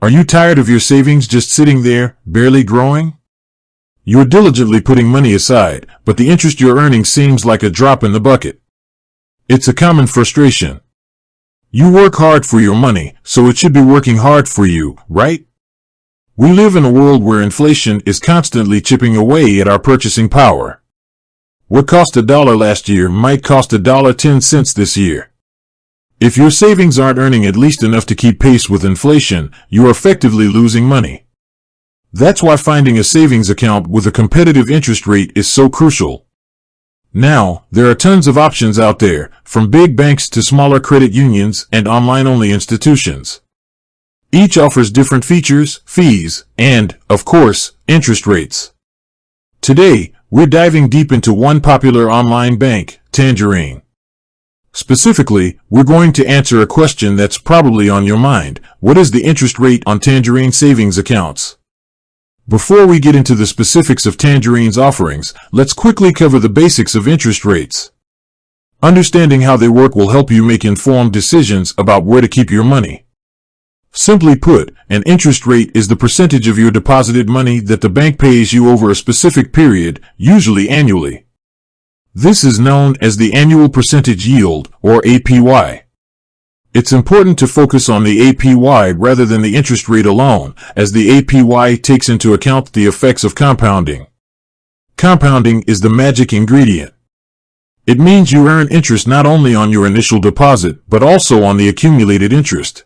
Are you tired of your savings just sitting there, barely growing? You're diligently putting money aside, but the interest you're earning seems like a drop in the bucket. It's a common frustration. You work hard for your money, so it should be working hard for you, right? We live in a world where inflation is constantly chipping away at our purchasing power. What cost $1 last year might cost $1.10 this year. If your savings aren't earning at least enough to keep pace with inflation, you are effectively losing money. That's why finding a savings account with a competitive interest rate is so crucial. Now, there are tons of options out there, from big banks to smaller credit unions and online-only institutions. Each offers different features, fees, and, of course, interest rates. Today, we're diving deep into one popular online bank, Tangerine. Specifically, we're going to answer a question that's probably on your mind. What is the interest rate on Tangerine savings accounts? Before we get into the specifics of Tangerine's offerings, let's quickly cover the basics of interest rates. Understanding how they work will help you make informed decisions about where to keep your money. Simply put, an interest rate is the percentage of your deposited money that the bank pays you over a specific period, usually annually. This is known as the annual percentage yield, or APY. It's important to focus on the APY rather than the interest rate alone, as the APY takes into account the effects of compounding. Compounding is the magic ingredient. It means you earn interest not only on your initial deposit, but also on the accumulated interest.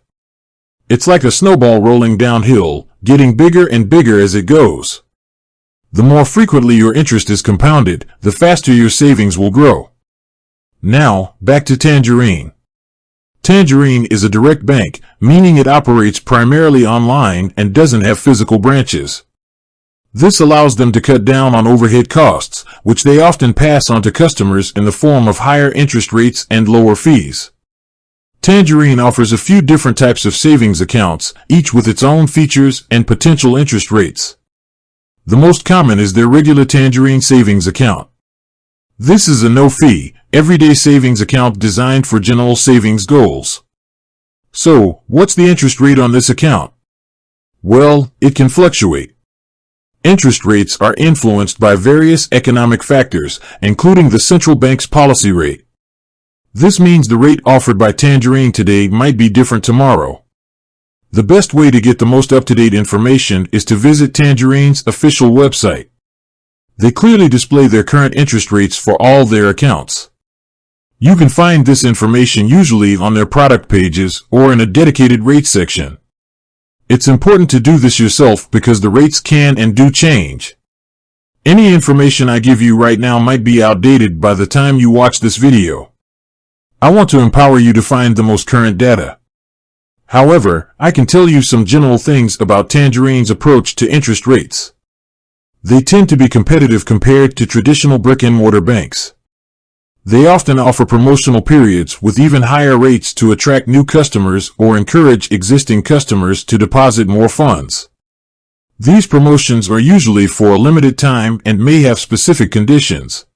It's like a snowball rolling downhill, getting bigger and bigger as it goes. The more frequently your interest is compounded, the faster your savings will grow. Now, back to Tangerine. Tangerine is a direct bank, meaning it operates primarily online and doesn't have physical branches. This allows them to cut down on overhead costs, which they often pass on to customers in the form of higher interest rates and lower fees. Tangerine offers a few different types of savings accounts, each with its own features and potential interest rates. The most common is their regular Tangerine savings account. This is a no-fee, everyday savings account designed for general savings goals. So, what's the interest rate on this account? Well, it can fluctuate. Interest rates are influenced by various economic factors, including the central bank's policy rate. This means the rate offered by Tangerine today might be different tomorrow. The best way to get the most up-to-date information is to visit Tangerine's official website. They clearly display their current interest rates for all their accounts. You can find this information usually on their product pages or in a dedicated rates section. It's important to do this yourself because the rates can and do change. Any information I give you right now might be outdated by the time you watch this video. I want to empower you to find the most current data. However, I can tell you some general things about Tangerine's approach to interest rates. They tend to be competitive compared to traditional brick-and-mortar banks. They often offer promotional periods with even higher rates to attract new customers or encourage existing customers to deposit more funds. These promotions are usually for a limited time and may have specific conditions.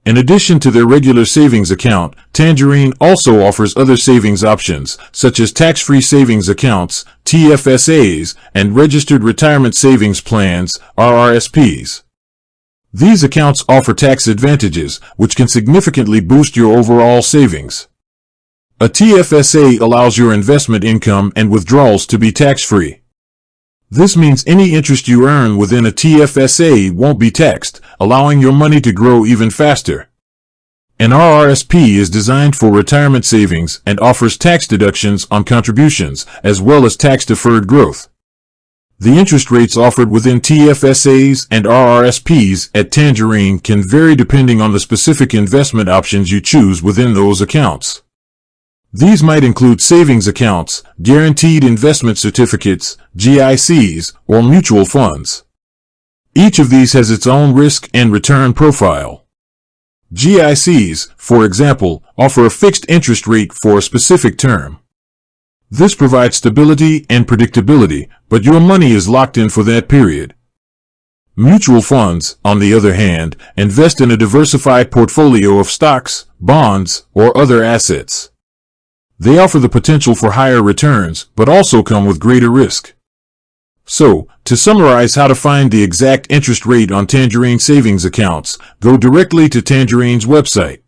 In addition to their regular savings account, Tangerine also offers other savings options, such as tax-free savings accounts, TFSAs, and registered retirement savings plans, RRSPs. These accounts offer tax advantages, which can significantly boost your overall savings. A TFSA allows your investment income and withdrawals to be tax-free. This means any interest you earn within a TFSA won't be taxed, allowing your money to grow even faster. An RRSP is designed for retirement savings and offers tax deductions on contributions, as well as tax-deferred growth. The interest rates offered within TFSAs and RRSPs at Tangerine can vary depending on the specific investment options you choose within those accounts. These might include savings accounts, guaranteed investment certificates, GICs, or mutual funds. Each of these has its own risk and return profile. GICs, for example, offer a fixed interest rate for a specific term. This provides stability and predictability, but your money is locked in for that period. Mutual funds, on the other hand, invest in a diversified portfolio of stocks, bonds, or other assets. They offer the potential for higher returns, but also come with greater risk. So, to summarize how to find the exact interest rate on Tangerine savings accounts, go directly to Tangerine's website.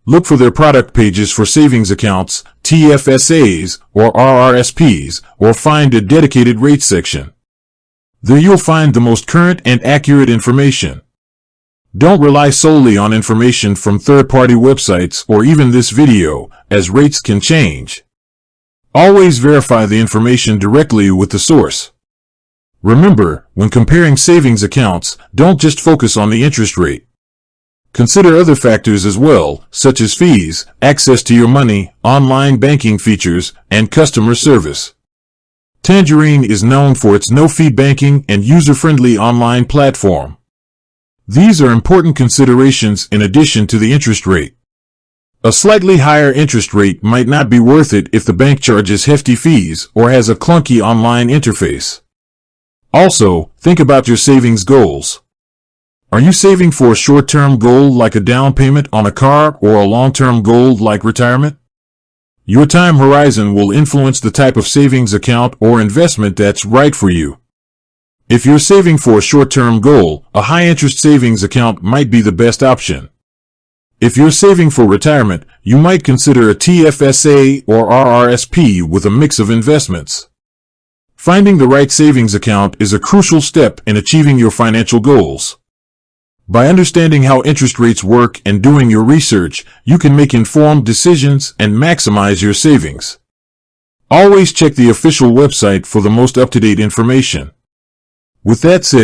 Look for their product pages for savings accounts, TFSAs, or RRSPs, or find a dedicated rates section. There you'll find the most current and accurate information. Don't rely solely on information from third-party websites or even this video, as rates can change. Always verify the information directly with the source. Remember, when comparing savings accounts, don't just focus on the interest rate. Consider other factors as well, such as fees, access to your money, online banking features, and customer service. Tangerine is known for its no-fee banking and user-friendly online platform. These are important considerations in addition to the interest rate. A slightly higher interest rate might not be worth it if the bank charges hefty fees or has a clunky online interface. Also, think about your savings goals. Are you saving for a short-term goal like a down payment on a car or a long-term goal like retirement? Your time horizon will influence the type of savings account or investment that's right for you. If you're saving for a short-term goal, a high-interest savings account might be the best option. If you're saving for retirement, you might consider a TFSA or RRSP with a mix of investments. Finding the right savings account is a crucial step in achieving your financial goals. By understanding how interest rates work and doing your research, you can make informed decisions and maximize your savings. Always check the official website for the most up-to-date information. With that said,